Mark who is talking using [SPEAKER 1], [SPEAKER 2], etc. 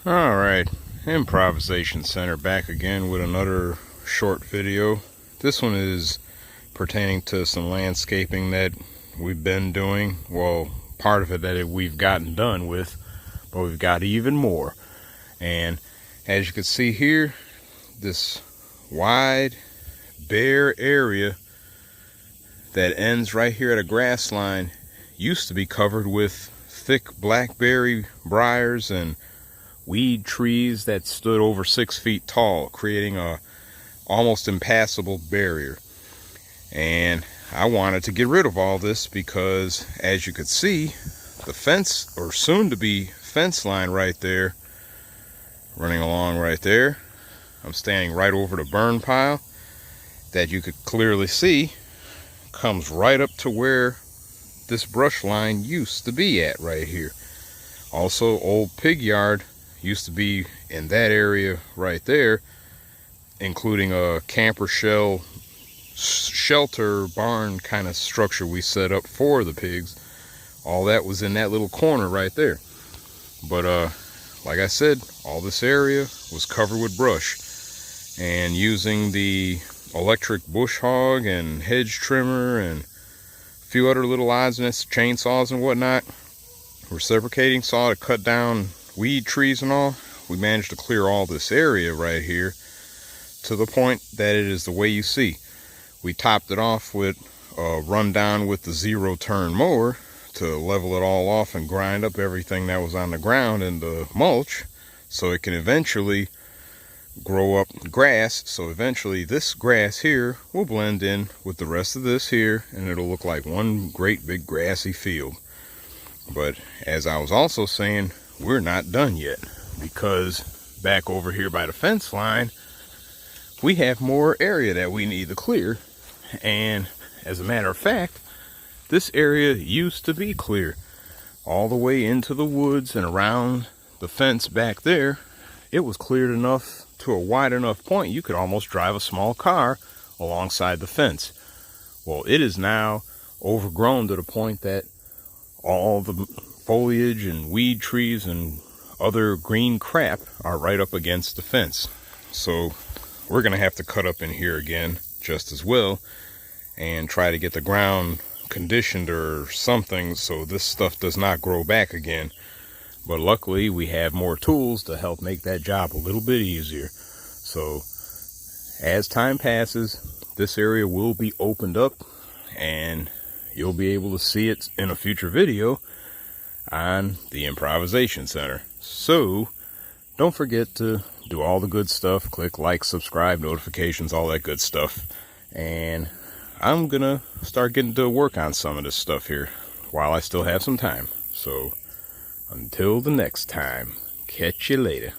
[SPEAKER 1] Alright, Improvisation Center back again with another short video. This one is pertaining to some landscaping that we've been doing. Well, part of it that we've gotten done with, but we've got even more. And as you can see here, this wide, bare area that ends right here at a grass line used to be covered with thick blackberry briars and weed trees that stood over 6 feet tall, creating a almost impassable barrier. And I wanted to get rid of all this because, as you could see, the fence, or soon to be fence line right there, running along right there, I'm standing right over the burn pile that you could clearly see comes right up to where this brush line used to be at right here. Also, old pig yard used to be in that area right there, including a camper shell shelter barn kind of structure we set up for the pigs. All that was in that little corner right there. But like I said, all this area was covered with brush, and using the electric bush hog and hedge trimmer and a few other little odds and ends, chainsaws and whatnot, reciprocating saw to cut down weed trees and all, we managed to clear all this area right here to the point that it is the way you see. We topped it off with a rundown with the 0-turn mower to level it all off and grind up everything that was on the ground in the mulch, so it can eventually grow up grass. So eventually this grass here will blend in with the rest of this here, and it'll look like one great big grassy field. But as I was also saying, we're not done yet, because back over here by the fence line we have more area that we need to clear. And as a matter of fact, this area used to be clear all the way into the woods and around the fence back there. It was cleared enough to a wide enough point you could almost drive a small car alongside the fence. Well, it is now overgrown to the point that all the foliage and weed trees and other green crap are right up against the fence. So we're gonna have to cut up in here again just as well and try to get the ground conditioned or something so this stuff does not grow back again. But luckily we have more tools to help make that job a little bit easier. So as time passes, this area will be opened up and you'll be able to see it in a future video on the Improvisation Center. So don't forget to do all the good stuff. Click like, subscribe, notifications, all that good stuff. And I'm gonna start getting to work on some of this stuff here while I still have some time. So until the next time, catch you later.